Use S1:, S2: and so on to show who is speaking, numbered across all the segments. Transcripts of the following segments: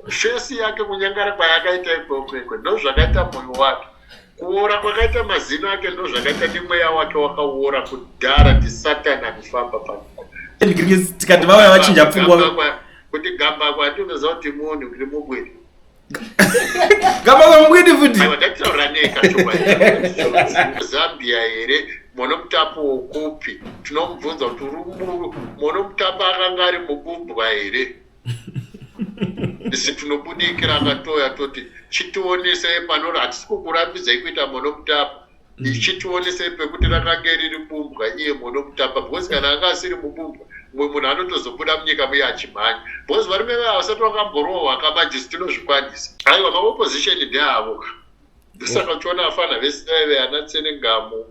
S1: Fesi yake kunyangara kwayakaita ikoko ndo zvakaita moyo wake. Kuora kwakaita mazino ake ndo zvakaita nemweya wake wakaora kudhara ndisatani anofamba pano.
S2: Tikati vauya vachinja pfungwa
S1: kuti gamba kwatinoziva kuti munhu kuti mugwiri.
S2: Gamba kwamugwiri futi.
S1: Aiwa ndataura nekachokwadi. Zambia here Monoptapo wokupi tinomubvunza kuti Monoptapo akanga ari mubumbwa here. Isi tinobudikira akatoya toti chitionesei panoro hatisi kukurambidzai kuita Monoptapo. Ichituonesei pekuti rakanga riri bumbwa iye Monoptapo because kana anga asiri mubumbwa mumwe munhu anotozobuda munyika muye achimhanya because varume vasati vakamborohwa akamanjisi tinozvikwanisa. Aiwa maopposition ndeavo. Saka uchiona vafana vesiveve ana Tsenengamu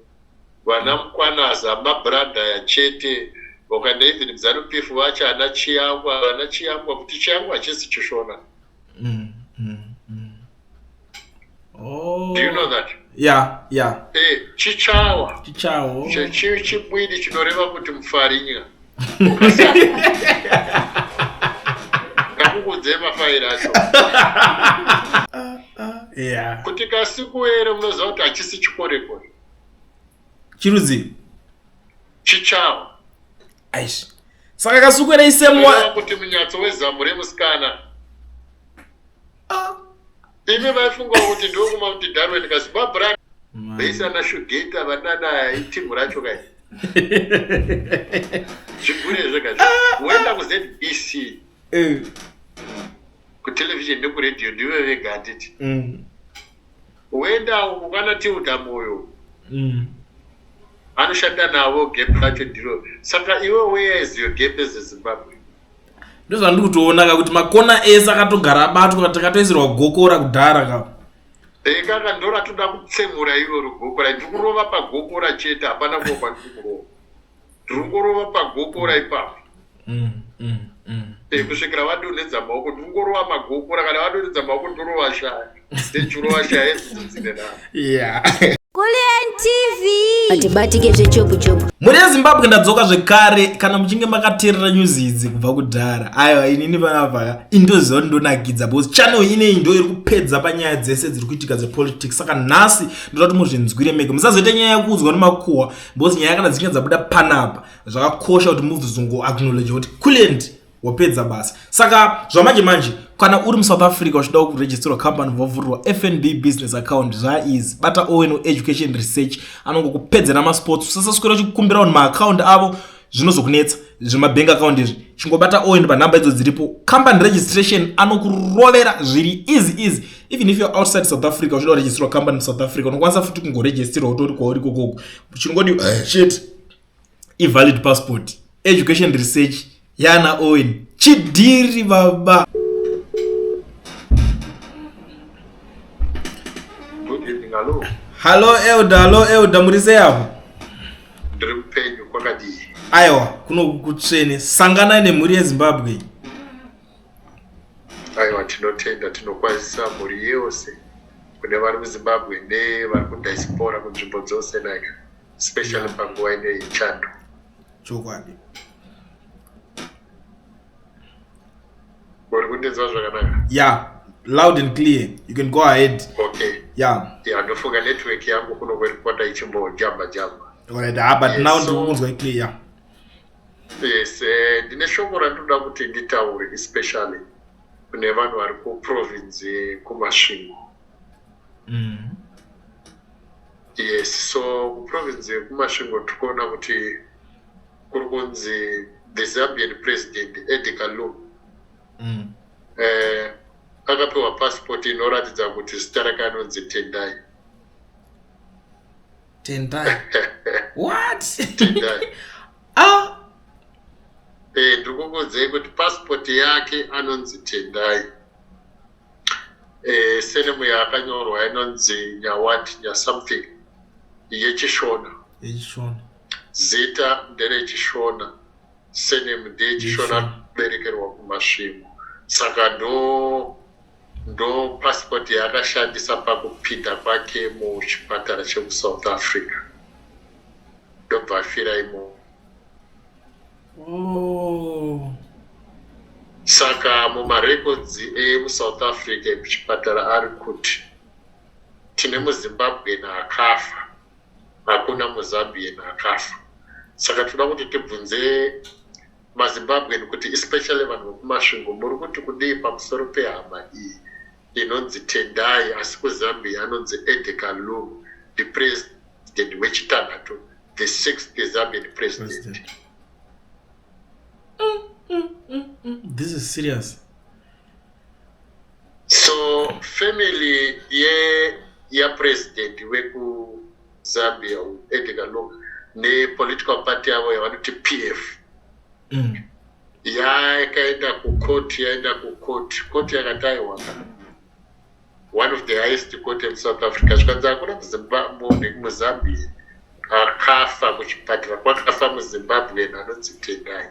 S1: vana Mukwanaza mabhradha yachete wakanda even mZANU-PF vacho ana Chiyangwa kuti Chiyangwa hachisi chishona.
S2: Oh.
S1: Do you know that?
S2: Yeah.
S1: Chichawa. Chibwidi chinoreva kuti mufarinya. Kakukudze mafaira acho.
S2: Yeah.
S1: Kuti kasikuere munoziva kuti hachisi chikorekore.
S2: Chirudzi.
S1: Chichawa.
S2: Aish. Saka kasikuera isemwa
S1: kuti munyatso weZamure musikana. Ime vaifunga kuti ndokuma kuti Darwin kaZimbabwe veisana Shugeta vanana itimu racho kai. Zvigure zvakazi. Uenda kuZBC. Kutelevision nekuradio ndiwe vega hatiti. Uenda ukana Tiuda Moyo. Anoshanda navo gap racho ndiro. Saka iwe where is your gap as Zimbabwe?
S2: Ndozva ndiri kutoona kuti makona ese akatogara abatwa takatoisirwa gokora kudhara ka.
S1: Kaka ndora toda kutsemura iroro gokora. Ndikurova pagokora chete hapana kuopa ndikurova. Ndingorova pagokora ipapo. Kusvikira vadonedza maoko ndingorova magokora kana vadonedza maoko ndorova shaya. Ndechirova shaya edzidzine navo.
S2: Yeah.
S3: Kulian TV. Atibatike zvechopu.
S2: Muri yeZimbabwe ndadzoka zvekare kana muchinge makateerera news idzi kubva kudhara. Aiwa inini panapa indoziva ndonakidza because channel ineyi ndo iri kupedza panyaya dzese dziri kuitika dzepolitics. Saka nhasi ndoda kuti muzvinzwire mega. Musazoita nyaya yekuudzwa nemakuhwa because nyaya kana dzichinge dzabuda panapa zvakakosha kuti muzongo acknowledge kuti Kulian wapedza basa. Saka zvamanje manje kana uri muSouth Africa uchida kuregisterwa company vovhurwa FNB business account zvaizi bata ONO education research anongokupedzera masports usasaswera uchikumbira vanhu maaccount avo zvinozokunetsa zvemabank account izvi chingobata ONO panhamba idzo dziripo company registration anokurovera zviri easy even if you're outside South Africa uchida kuregisterwa company South Africa unokwanisa futi kungoregisterwa utori kwauri kokoko chingodi shit valid passport education research yana ONO chidhiri baba. Hello Elder murise apo.
S1: Ndiri mupenyu kwakadii.
S2: Aiwa kuno kutsvene sangana nemhuri yeZimbabwe.
S1: Aiwa tinotenda tinokwanisa mhuri yose kune vari muZimbabwe nevari kudiaspora kunzvimbo dzose naika especially panguva ine yechando.
S2: Chokwadi.
S1: Uri kundinzwa zvakanaka?
S2: Yeah, loud and clear. You can go ahead.
S1: Okay.
S2: Yeah.
S1: Ndofunga network yangu kuno kweripota ichimbo jamba.
S2: Alright, but now ndikunzwa clear.
S1: Yes, ndine shoko randoda kuti nditaure especially kune vanhu vari kuprovince kumasvingo. Yes, so kuprovince kumasvingo tikuona kuti kuri kunzi the Zambian president Edgar Lungu akapewa passport inoratidza kuti zita rake anonzi Tendai.
S2: What?
S1: Tendai. Ndikukuudzai kuti passport yake anonzi Tendai. Senemu yakanyorwa inonzi Nya something yechishona. Zita nderechishona. Senemu ndeyechishona berekerwa kumasvingo. Saka ndo passport yaakashandisa pakupinda kwake muchipatara chemuSouth Africa. Ndobva afira imo. Saka mumarecords emuSouth Africa ekuchipatara ari kuti tine muZimbabwe akafa, hakuna muZambian akafa. Saka toda kuti tibvunze maZimbabwe kuti especially vanhu vekumasvingo muri kuti kudii pamusoro pehama iyi inonzi Tendai asi kuZambia anonzi Edgar Lungu, the president wechitanhatu, the 6th Zambian president.
S2: This is serious.
S1: So family ya president weku Zambia Edgar Lungu ne political party yavo yavanoti PF yakaenda kukoti yakataiwa one of the highest court in South Africa. Zvikanzi hakuna muZambia akafa kuchipatara, kwakafa muZimbabwe anonzi Tendai.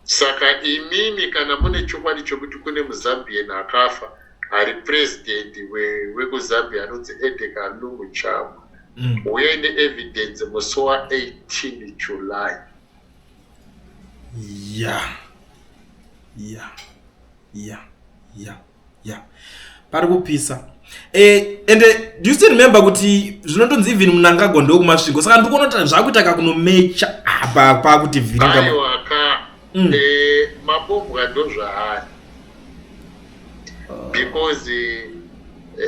S1: Saka imimi kana mune chokwadi chokuti kune muZambian akafa ari president wekuZambia anonzi Edgar Lungu Chagwa, uye ne evidence musi wa 18 July.
S2: Pari kupisa. And do you still remember kuti zvinondonzi even Mnangagwa ndokumasvingo, saka ndikuona kuti zvakuita kakunomecha apa kuti vhiri kama
S1: aiwa ka mabombwa ndozvaari because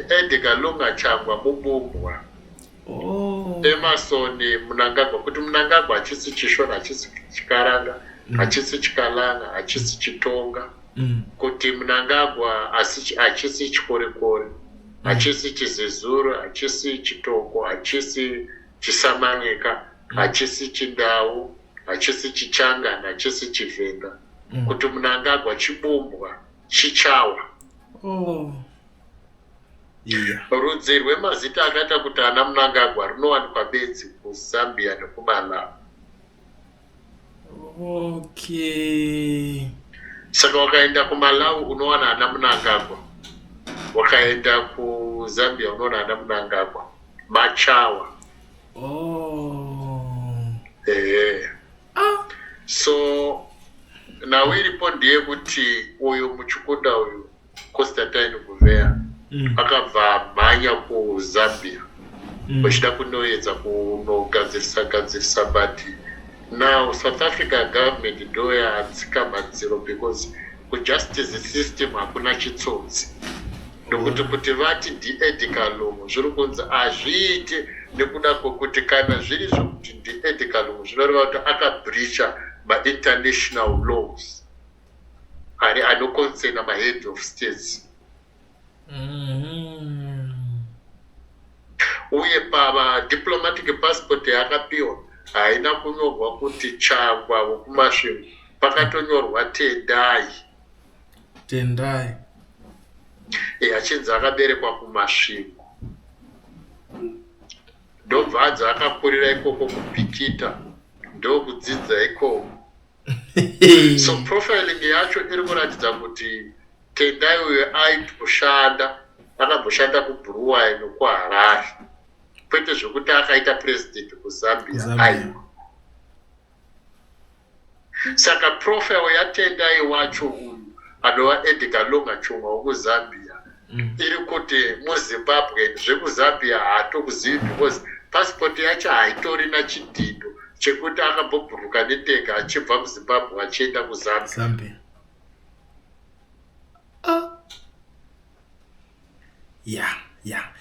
S1: Edgar Lungu Chagwa mubombwa Emerson Mnangagwa, kuti Mnangagwa hachisi chishona, hachisi chikaranga, hachisi chikalanga, hachisi chitonga, kuti Mnangagwa hachisi chikorekore, hachisi chizezuru, hachisi chitoko, hachisi chisamanyika, hachisi chindau, hachisi chichanga, hachisi chivenda, kuti Mnangagwa chibombwa chichawa. Rudzi rwemazita akaita kuti ana Mnangagwa runowanikwa bedzi kuZambia nekuMalawi. Saka wakaenda kuMalawi unowana ana Mnangagwa, wakaenda kuZambia unowana ana Mnangagwa machawa. So nawo iripo ndiye kuti uyu muchukunda uyu Constantine Gouveia akabva mhanya kuZambia uchida kunoedza kunogadzirisa but now South Africa government ndo yatsika madziro because kujustice system hakuna chitsotsi, ndokuti kuti vati Edgar Lungu zviri kunzi azviite nekuda kwokuti kana zviri zvokuti Edgar Lungu zvinoreva kuti akabreacha ma-international laws ari anoconcern ma-head of states. Uye diplomatic passport yakapiwa haina kunyorwa kuti Chagwa wokumasvingo, pakatonyorwa Tendai. Achinzi akaberekwa kumasvingo, ndobva akakurira ikoko kupikita, ndokudzidza ikoko. So profiling yacho iri kuratidza kuti Tendai uyo aitoshanda, akamboshanda kuBuruwayo nokuHarare, kwete zvokuti akaita president kuZambia aiwa. Saka profile yaTendai wacho uyu anova Edgar Lungu Chagwa wokuZambia iri kuti muZimbabwe zvekuZambia haatokuzivi because passport yacho haitorina chidhindo chekuti akambobhuruka netega achibva muZimbabwe achienda kuZambia.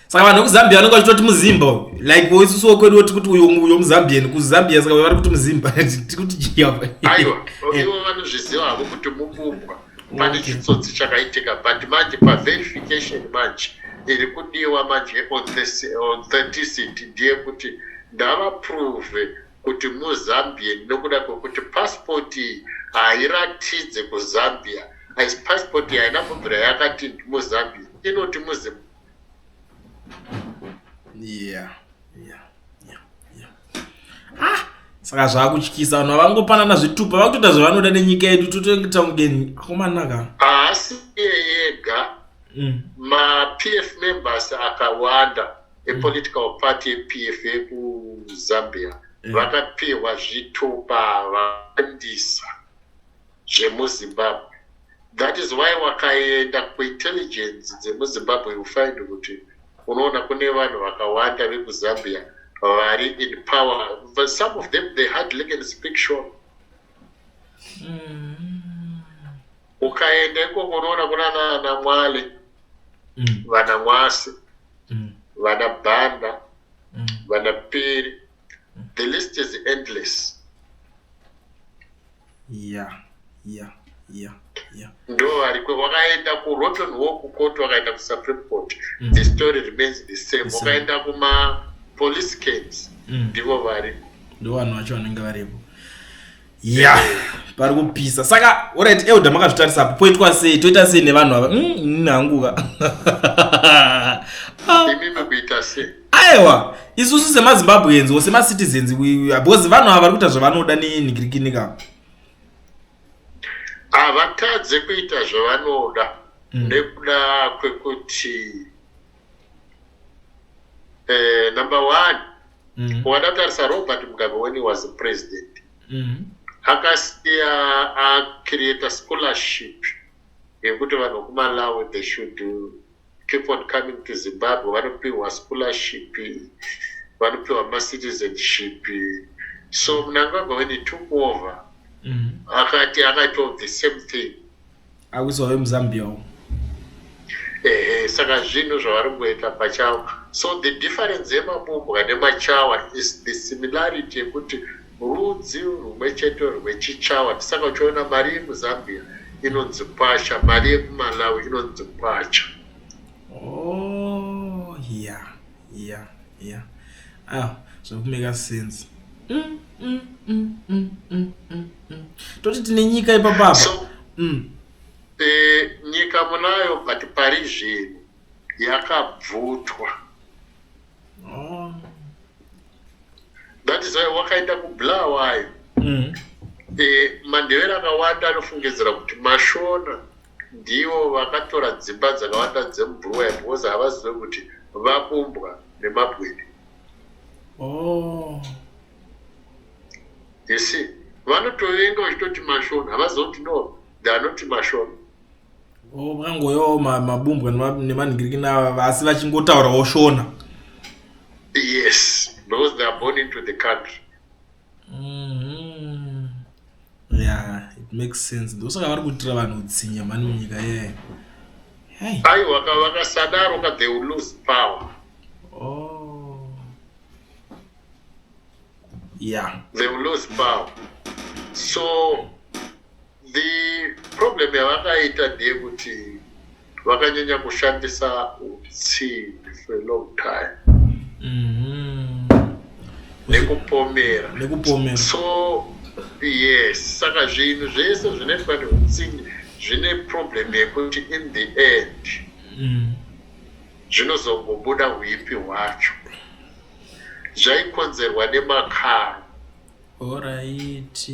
S2: Saka vanhu vekuZambia vanenge vachitoti muzimba like isusu wokwedu woti kuti uyo muZambian kuZambia, saka vari kuti muzimba tikuti jiya.
S1: Aiwa, ivo vanozviziva havo kuti mubumbwa pane chitsotsi chakaitika, but manje paverification manje iri kudiwa manje authenticity ndiye kuti ndavaprove kuti muZambian nokuda kwokuti passport hairatidze kuZambia, asi passport haina kubvira yakati muZambia inoti muZimbabwe.
S2: Saka zvakutyisa vanhu havangopanana zvitupa, vakutoita zvavanoda nenyika yedu, totoita mugeni akomanaka.
S1: Asi yega ma-PF members akawanda e-political party PF ekuZambia vakapiwa zvitupa vandisa. zvemuzimbabwe. That is why wakaenda kuintelligence dzemuzimbabwe you find kuti unoona kune vanhu vakawanda vekuzambia vari in power. But some of them they hardly can speak Shona. Ukaenda ikoko unoona kuna na Mwale, vana Mwasi, vana Banda, vana Piri. The list is endless.
S2: Yeah.
S1: Ndo ariko wakaenda ku Rotten Walk court, wakaenda ku Supreme Court. The story remains the same. Wakaenda kuma police case. Ndivo vari.
S2: Ndo vanhu vacho vanenge varipo. Pari kupisa. Saka alright, Elder makazvitarisa apo poitwa sei? Toita sei nevanhu ava? Nanguka.
S1: Imimi kuita sei?
S2: Aiwa, isusu semaZimbabweans or sema-citizens because vanhu ava vari kuita zvavanoda nenhikirikinika.
S1: Havatadze kuita zvavanoda nekuda kwekuti number one, wadatarisa Robert Mugabe when he was the president. Akasiya create scholarship yekuti vanhu kuMalawi they should keep on coming to Zimbabwe. Vanopiwa scholarship, vanopiwa ma-citizenship. So Mnangagwa when he took over, akati the same thing.
S2: Akuiswa vemuZambia.
S1: Saka zvinhu zvavari kuita pachavo. So the difference yemabumbwa nemachawa is the similarity yekuti rudzi rumwe chete rwechichawa. Saka uchiona mari yemuZambia inonzi kwacha, mari yekuMalawi inonzi kwacha.
S2: Oh, yeah. So it makes sense. Toti tine nyika ipapapa.
S1: So, nyika munayo but pari zvinhu yakabvutwa. That is why wakaenda kuBulawayo. Mandevere akawanda anofungidzira kuti Mashona ndivo vakatora dzimba dzakawanda dzemuBulawayo because havazive kuti vabumbwa nemabwini. You see, vanotovenga vachitoti Mashona, havazive kuti no, they are not Mashona.
S2: Vangoyo mabumbwa nemanhikirikina asi vachingotaurawo Shona.
S1: Yes, because they are born into the country.
S2: Yeah, it makes sense. Ndosaka vari kuitira vanhu utsinya mani munyika yeye.
S1: Aiwa, vakasadaro they will lose power.
S2: Yeah.
S1: They will lose power. So the problem yavakaita ndeyekuti vakanyanya kushandisa utsimbi for a long time. Nekupomera. So yes, saka zvinhu zvese zvinoitwa neutsinye zvine problem yekuti in the end zvinozongobuda huipi hwacho. Zvaikonzerwa nemakaro.
S2: Alright.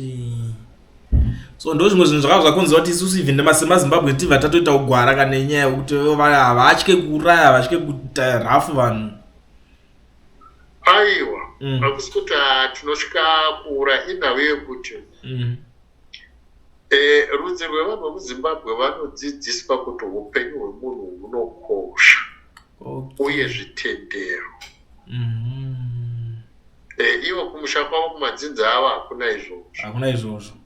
S2: So ndo zvimwe zvinhu zvakava zvakonzerwa kuti isusu even nemaZimbabwe tibva tatoita kugwara kana nenyaya yekuti havatye kuuraya, havatye kuita rafu vanhu.
S1: Aiwa, hakusi kuti tinosvika kuura inhau yekuti rudzi rwevanhu vemuZimbabwe vanodzidziswa kuti upenyu hwemunhu hunokosha uye zvitendero. Ivo kumusha kwavo kumadzinza avo hakuna izvozvo.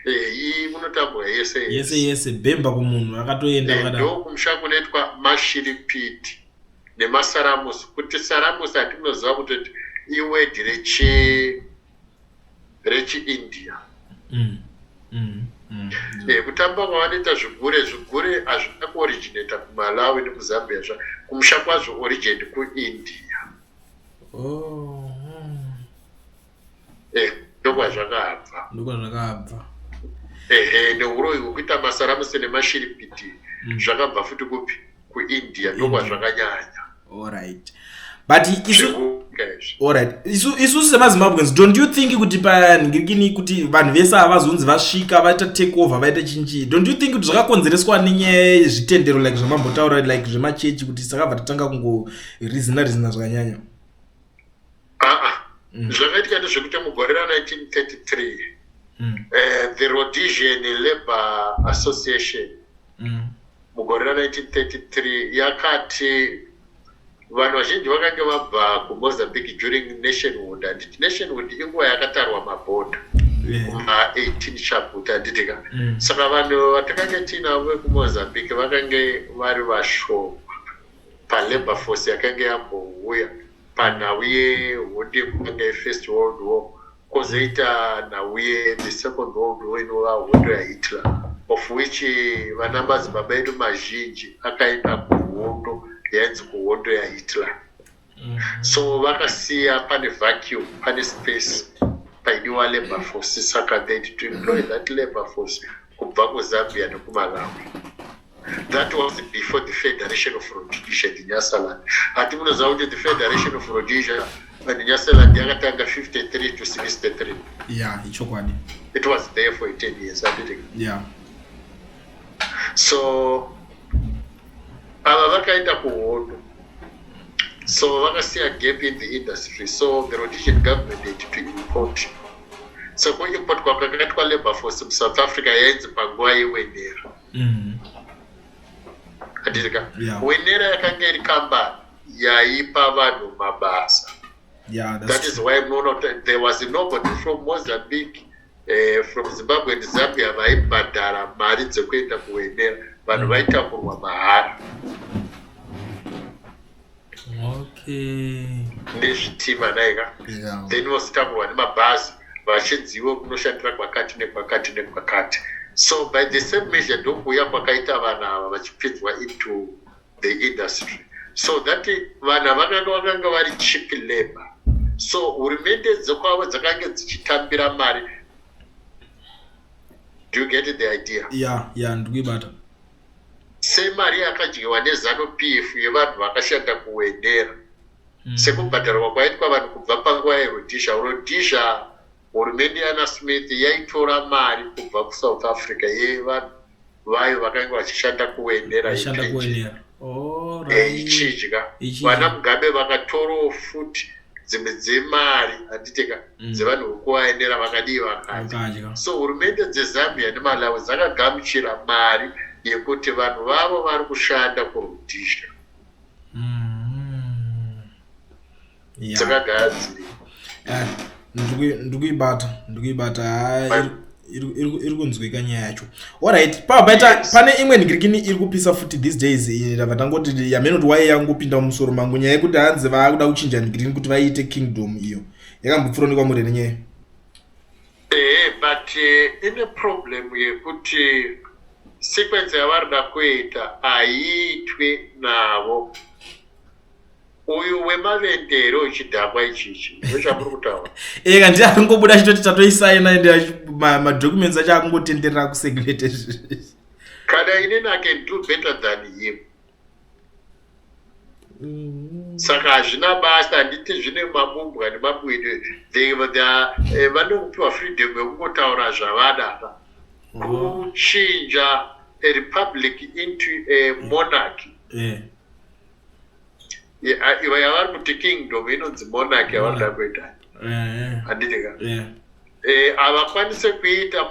S1: Iyi munotambwa yese
S2: bhemba kumunhu akatoenda
S1: vakadaro. Ndo kumusha kunoitwa mashiripiti nemasaramusi. Kuti saramusi hatinoziva kuti iwedhi rechi-India. Kutamba kwavanoita zvigure hazvina kuoriginata kuMalawi nemuZambia. Kumusha kwazvo origin kuIndia. Ndokwa zvakabva. Neuroyi hwekuita masaramusi nemashiripiti zvakabva futi kupi kuIndia, ndokwa zvakanyanya.
S2: Alright. But isu semaZimbabweans, don't you think kuti panhikirikini kuti vanhu vese havazonzi vasvika vaita take over vaita chinji, don't you think kuti zvakakonzereswa nenyaya yezvitendero like zvamambotaura like zvemachechi kuti sakabva tatanga kungorizina zvakanyanya?
S1: Zvakaitika ndezvekuti mugore ra1933 the Rhodesian Labour Association mugore ra1933 yakati vanhu vazhinji vakanga vabva kuMozambique during nationhood, and nationhood inguva yakatarwa mabhodha kuma18 sharp handitika. Saka vanhu vatakanga tinavo vekuMozambique vakange vari vashoma paLabour Force yakanga yambouya panhau yehondo yekutanga yeFirst World War, kozoita nhau the Second World War inova hondo yaHitler, of which vanamadzibaba edu mazhinji akaenda kuhondo yainzi kuhondo yaHitler. So vakasiya pane vacuum, pane space painiwa Labour Force, saka they had to employ that Labour Force kubva kuZambia nekuMalawi. That was before the Federation of Rhodesia in Nyasaland. Ati munoziva kuti the Federation of Rhodesia and Nyasaland yakatanga 53 to 63.
S2: Yeah, ichokwadi.
S1: It was there for 10 years, I think.
S2: Yeah.
S1: So ava vakaenda kuhondo, so vakasiya gap in the industry, so the Rhodesian government had to import. So kuimport kwakakaitwa Labour Force muSouth Africa yainzi panguva yeWenera. Wenera yakanga iri kambani yaipa vanhu mabasa. That is why there was nobody from Mozambique, from Zimbabwe and Zambia vaibhadhara mari dzekuenda kuWenera, vanhu vaitakurwa mahara. Nezvitima naika. Then vositakurwa nemabhazi vachidziwa kunoshandira kwakati nekwakati nekwakati. So by the same measure, ndokuya kwakaita vanhu ava vachipinzwa into the industry. So that vanhu vakanga vari cheap labor. So hurumende dzokwavo dzakanga dzichitambira mari. Do you get the idea?
S2: Yeah, ndikuibata.
S1: Semari yakadyiwa neZANU-PF yevanhu vakashanda kuWenera. Sekubhadharwa kwaitwa vanhu kubva panguva yeRhodesia. Rhodesia, hurumende yaAnna Smith yaitora mari kubva kuSouth Africa yevanhu vayo vakanga vachishanda kuWenera ichidya. Vana Mugabe vakatorowo futi dzimwe dzemari handitika dzevanhu vekuWenera vakadii vakadya. So hurumende dzeZambia neMalawi dzakagamuchira mari yekuti vanhu vavo vari kushanda kuRhodesia. Dzakagara dziri.
S2: Ndikuibata iri kunzwika nyaya yacho. Alright, pane imwe ndirikini iri kupisa futi these days vatangoti yamenoti wai yangopinda mumusoro mangu nyaya yekuti hanzi vakuda kuchinja ndirikini kuti vaite kingdom iyo. Yakambopfuronikwa murene nyaya.
S1: But ine problem yekuti sequence yavarida kuita aiitwe navo. Uyu wemavendero uchidhakwa ichichi ndochamuri kutaura.
S2: Eka ndiye akangobuda chitoti tatoisaina ende madocuments acho akangotenderera kusegulate.
S1: Kana inini I can do better than him. Saka hazvina basa, handiti zvine mabumbwa nemabwide. Vanopiwa freedom yekungotaura zvavada. Kuchinja a republic into a monarchy. Iva yavari kuti kingdom inonzi monarchy yavarida kuita. Handitika. Havakwanise kuita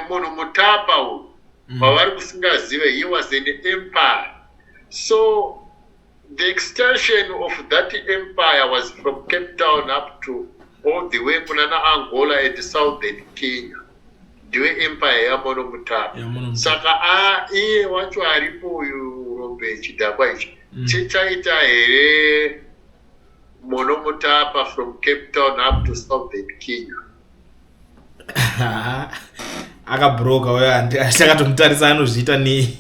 S1: munhu mutapa uyu wavari kusingazive. He was an empire. So the extension of that empire was from Cape Town up to all the way kunana Angola and southern Kenya. Ndiwe empire yaMono Mutapa. Saka iye wacho aripo uyu Rombe chidhakwa ichi. Chichaita here Mono Mutapa from Cape Town up to southern Kenya.
S2: Akabroka wewe achakatomtarisa anozviita nei.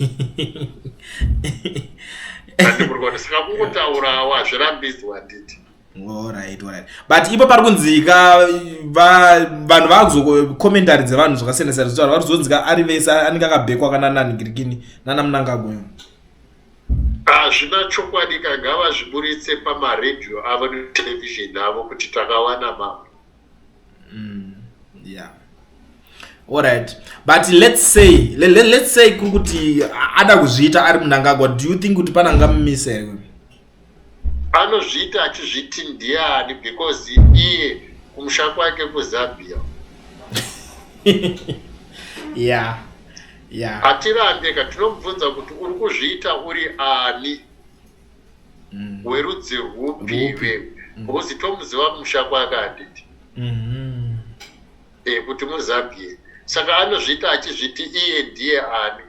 S1: Andimurikona saka kungotaura wazvirambidzwa nditi.
S2: Alright. But ipo pari kunzika vanhu vakuzokommentari dzevanhu zvakasiyana-siyana zvitaura vari kuzonzika ari vese anenge akabhekwa kana naningirikini nana Mnangagwa.
S1: Hazvina chokwadi kangava zviburitse pamaredhiyo avo netelevision avo kuti takawana mama.
S2: Yeah. Alright. But let's say kuti ada kuzviita ari Mnangagwa, do you think kuti pana ngamumise?
S1: Anozviita achizviti ndiani because iye kumusha kwake kuZambia.
S2: Yeah.
S1: Hatirambeka tinomubvunza kuti uri kuzviita uri ani werudzi rwupi iwe because tomuziva musha kwake handiti kuti muZambia saka anozviita achizviti iye ndiye ani.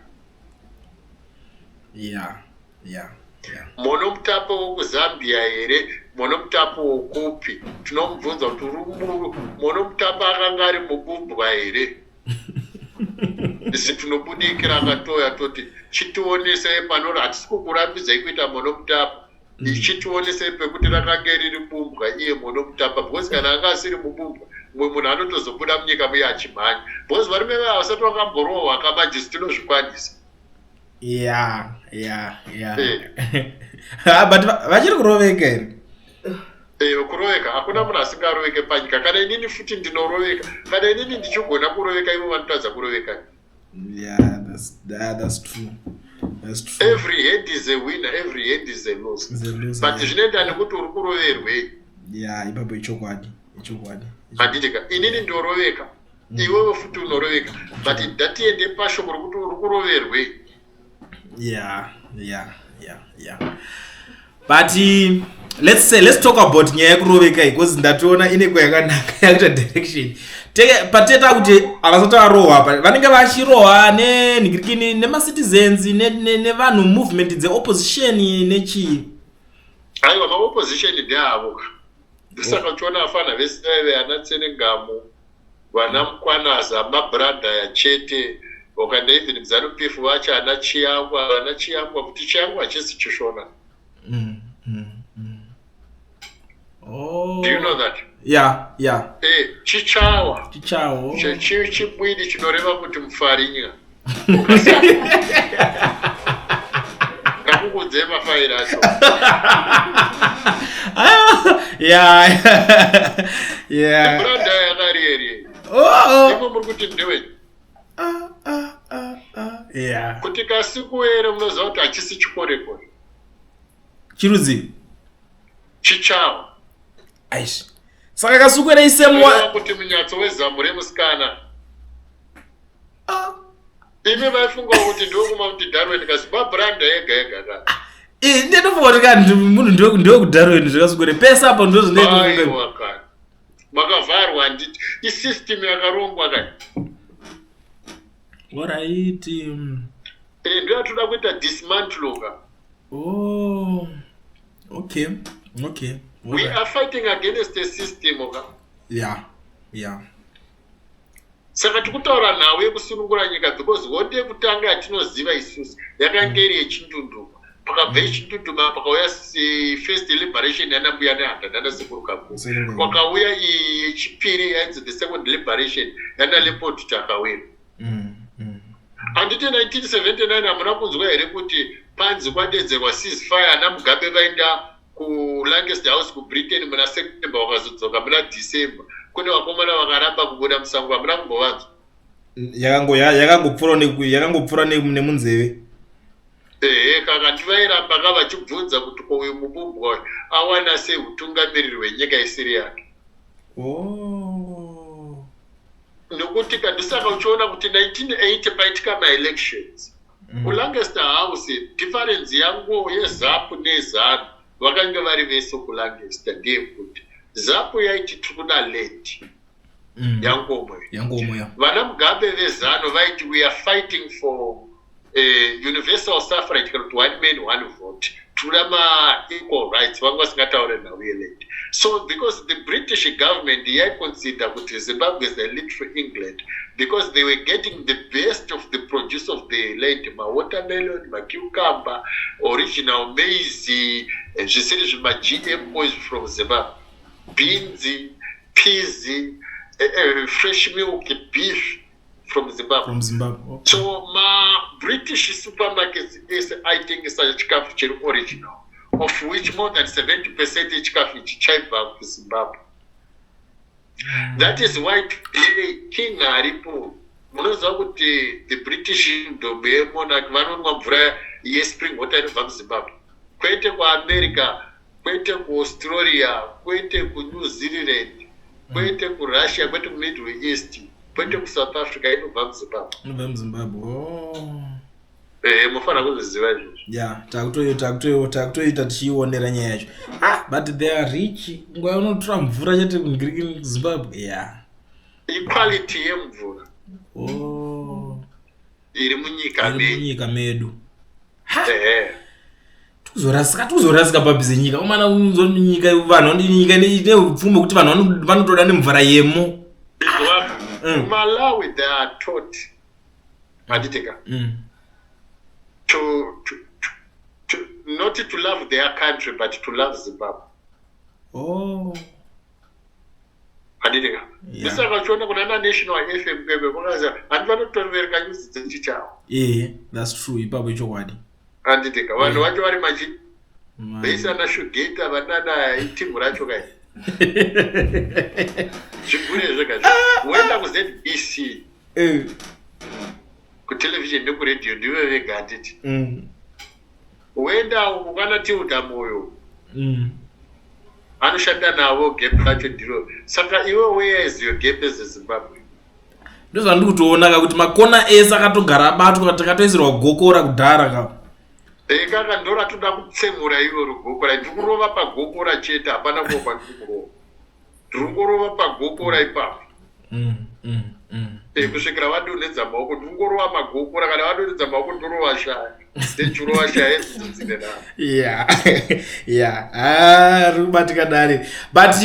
S1: Monomutapo wokuzambia here monomutapo wokupi tinomubvunza kuti monomutapo akanga ari mubumbwa here isi tinobudikira akatoya toti chitionesei panori hatisi kukurambidzai kuita monomutapo ichitionesei pekuti rakanga riri bumbwa iye monomutapa because kana anga asiri mubumbwa mumwe munhu anotozobuda munyika muye achimhanya because varume vaya vasati vakamborohwa kamanjisi tinozvikwanisa.
S2: But vachiri kuroveka here?
S1: Kuroveka hakuna munhu asingaroveke panyika. Kana inini futi ndinoroveka, kana inini ndichigona kuroveka ivo vanotadza kuroveka.
S2: That's true.
S1: Every head is a winner, every head is a loss. But zvinoenda nekuti uri kuroverwei.
S2: Ipapo ichokwadi.
S1: Handitika inini ndinoroveka, iwewe futi unoroveka, but ndatiende pashoko rokuti uri kuroverwei.
S2: But let's talk about nyaya yekuroveka because ndationa ine kwayakanaka yakuita direction. Pateta kuti avasati varohwa apa vanenge vachirohwa nenhikirikini nemacitizens nevanhu movement dzeopposition nechi.
S1: Aiwa maopposition ndeavo saka uchiona vafana vesaive ana Tsenengamu vana Mukwanaza mabradha yachete wakanda even mZANU-PF vacho ana Chiyangwa kuti Chiyangwa hachisi chishona. Do you know that? Chichawa chibwidi chinoreva kuti mufarinya ngakukudze mafairi acho. Branda yakarieri imo muri kuti ndewe kuti kasikuere munoziva kuti hachisi chikorekore
S2: chirudzi
S1: chichawa
S2: aishi saka kasukwera isemwa
S1: kuti munyatso weZambure musikana imi vaifunga kuti ndokuma kuti Darwin kasiba branda yega ka
S2: ndinofunga kuti kandi munhu ndokudharweni zvakasukwere pesa apa ndozvinoita
S1: makavharwa handiti isystem yakarongwa kani.
S2: Alright.
S1: Ndotoda kuita dismantle ka.
S2: Okay.
S1: We are fighting against the system ka. Saka tikutaura nawe kusunungura nyika because honde yekutanga yatinoziva isusu yakanga iri yechindunduma pakabva yechindunduma pakauya first liberation yanambuya nehanda nanasekuru Kaguta kwakauya yechipiri yainzi the second liberation yana Leopold Takawira. Handiti 1979 hamuna kunzwa here kuti panzi kwadedzerwa ceasefire ana Mugabe vaenda kuLancaster House kuBritain muna September wakazodzoka muna December kune vakomana vakaramba kubuda musango hamuna kumbovanzwa.
S2: yakangopfuura nemunzeve.
S1: Kaka ndivairamba vachibvunza kuti uyu mubumbwa awana sei utungamiriri hwenyika isiri yake. Nokuti kandisaka uchiona kuti 1980 paitika ma-elections kuLancaster House difference yangu yeZAPU neZANU vakanga vari vese kuLancaster ndeyekuti ZAPU yaiti tikuna late yangomo vana Mugabe veZANU vaiti we are fighting for universal suffrage kana kuti one man one vote tuna ma-equal rights vanga vasingataure nauye late. So because the British government consider that Zimbabwe is a little England because they were getting the best of the produce of the land, watermelon, cucumber, original maize, and GMOs from Zimbabwe, beans, peas, fresh milk, beef from Zimbabwe.
S2: Okay.
S1: So my British supermarkets is I think is a original. Of which more than 70% chikafu chichaibva kuZimbabwe. That is why today King aripo munoziva kuti the British ndombe monarch vanonwa mvura yespring water inobva kuZimbabwe. Kwete kuAmerica, kwete kuAustralia, kwete kuNew Zealand, kwete kuRussia, kwete kuMiddle East. kwete kuSouth Africa inobva muZimbabwe.
S2: Inobva muZimbabwe. Oh.
S1: Mufana kuziziva izvozvo.
S2: Yeah, takutoita tichionera nyaya yacho. But they are rich. Nguva unotora mvura chete kuZimbabwe. Yeah.
S1: Equality yemvura.
S2: Oh.
S1: Iri munyika
S2: medu. Tuzorasika pabhize nyika. Umana nyika vanhu nyika ine upfumi kuti vanhu vanotoda nemvura yemo.
S1: Malawi they are taught Maditeka to not to love their country but to love Zimbabwe.
S2: Oh.
S1: Maditeka. This is what kuna national FM bebe kukaza anvanotovereka news dzechichawo.
S2: That's true. Ipapo ichokwadi.
S1: Maditeka. Vanhu vacho vari machi. Vesa na Shugeta vanana itimu racho kai. Zvigure zvega. Wenda ku ZBC. Ku television neku radio ndiwe vega atiti. Wenda ukana tiuta moyo. Anoshanda navo gap racho ndiro. Saka iwe where is your gap as Zimbabwe?
S2: Ndozvandiri kutoona kuti makona ese akatogara abatwa takatoisirwa gokora kudhara ka.
S1: Kaka ndora toda kutsemura iro rugokora ndikurova pagokora chete hapana kuopa ndikurova. Ndingorova pagokora ipapo. Kusvikira vadonedza maoko ndingorova magokora kana vadonedza maoko ndorova shaya. Ndechurova shaya dzine navo.
S2: Yeah. Rubatika dare. But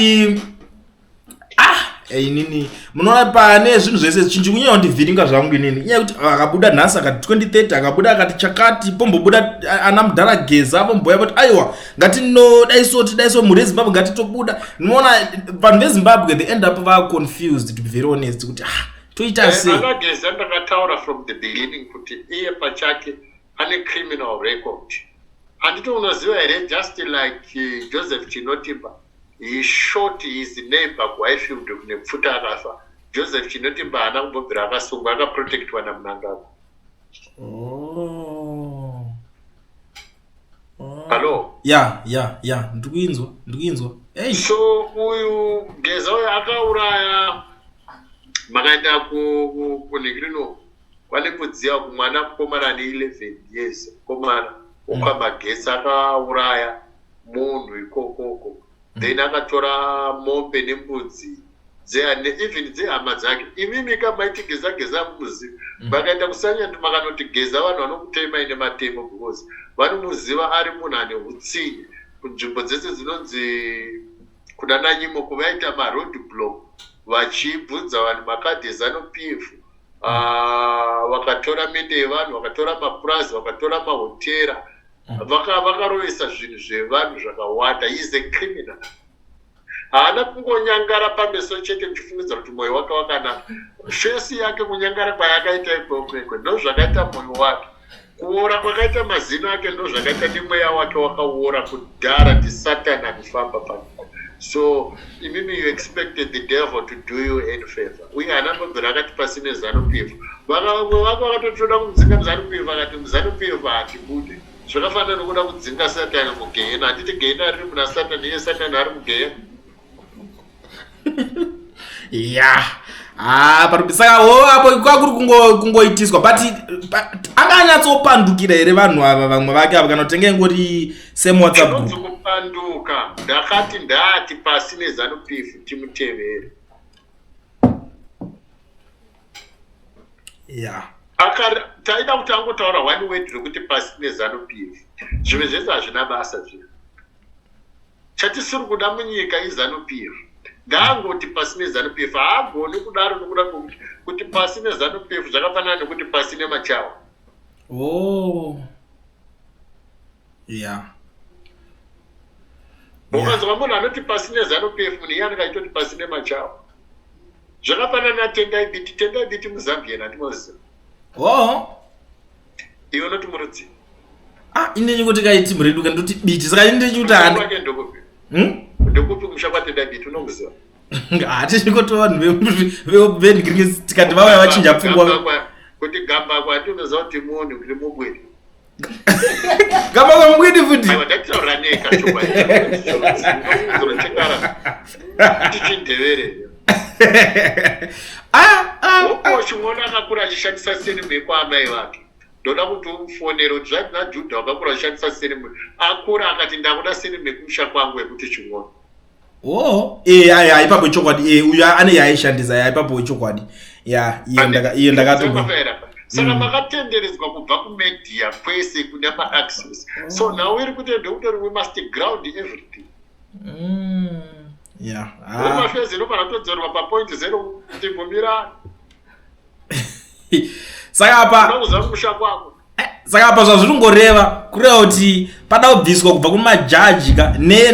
S2: inini munoona pane zvinhu zvese chinjikunyanya kundivhiringa zvangu inini inyaya kuti akabuda nhasi akati 2030 akabuda akati chakati pombobuda ana mudhara geza pomboya kuti aiwa daiso muri Zimbabwe ngatitobuda. Unoona vanhu veZimbabwe they end up va confused to be very honest kuti toita sei.
S1: Anageza ndakataura from the beginning kuti iye pachake ane criminal record. Andito unoziva here just like Joseph Chinotimba. He shot his neighbor kuHighfield kunepfuta akafa. Joseph Chinotimba haana kumbobvira akasungwa akaprotectwa naMnangagwa. Hello?
S2: Yeah. Ndikuinzwa. Hey.
S1: So uyu Geza uyu akauraya makaenda kunhingirino kwane kudziya kumwana mukomana ane 11 years mukomana ukwamagesa akauraya munhu ikokoko. Then akatora mombe nembudzi even dzehama dzake. Imimi kamaiti geza muzi vakaenda kusanya makanoti Geza vanhu vanokutema ine matemo because vanomuziva ari munhu ane utsinye. Kunzvimbo dzese dzinonzi kuna Nanyimo kuvaita maroad block vachibvunza vanhu makadhi eZANU-PF. Vakatora mende yevanhu, vakatora mapurazi, vakatora mahotera. Vakarovesa zvinhu zvevanhu zvakawanda. He is a criminal. Haana kungonyangara pameso chete muchifungidzira kuti mwoyo wake wakanaka. Fesi yake kunyangara kwayakaita ikoko ndo zvakaita mwoyo wake. Kuora kwakaita mazino ake ndo zvakaita nemweya wake wakaora kudhara ndiSatan anofamba panyika. So imimi you expected the devil to do you any favor. Uye haana mbobvira akati pasine ZANU-PF. Vamwe vake vakatotoda kumudzinga muZANU-PF akati muZANU-PF hatibude. Zvakafanana nokuda kudzinga Satani mugehena. Handiti gehena riri muna Satani, iye Satani ari mugehena.
S2: Saka apo kwakuri kungoitiswa but akanyatsopandukira here vanhu ava vamwe vake ava kana kutenge ngori same WhatsApp group.
S1: Kupanduka ndakati ndati pasi neZANU-PF timutevere. Taida kuti angotaura one word rokuti pasi neZANU-PF. Zvimwe zvese hazvina basa zvino. Chatisiri kuda munyika iZANU-PF. Ngaangoti pasi neZANU-PF haagoni kudaro nokuda kuti pasi neZANU-PF zvakafanana nekuti pasi nemachawa. Ukanzwa munhu anoti pasi neZANU-PF munhu iye anenge achitoti pasi nemachawa. Zvakafanana naTendai Biti muZambia handimoziva. Iwe unoti murudzi.
S2: Inenyi kuti kaiti muriduka ndoti Biti saka ndechikuti handi.
S1: Ndokupi kumusha kwaTendai Biti unomuziva?
S2: Hatisi kuti vanhu venhingirike tikati vauya vachinja pfungwa.
S1: Kuti gamba kwati unoziva kuti munhu kuti mubwiri.
S2: Gamba kwamubwiri futi.
S1: Aiwa ndakutaura neka chokwadi. Tichindevere. Woko chimona akakura achishandisa cinema kwa amai vake. Ndoda kuti umufonero zvanzi naJudha wakakura achishandisa cinema. Akura akati ndakuda cinema kumusha kwangu yekuti chimona.
S2: Ipapo chokwadi uyu ane yaishandisa ipapo chokwadi. Iyo ndakatoba.
S1: Saka makatenderedzwa kubva kumedia kwese kune ma-access. So now iri kuti we must ground everything. Mafezi inofana kutodzorwa papoint 0 kuti ngomira.
S2: Saka apa zvazvirongoreva kureva kuti pada kubviswa kubva kumajaji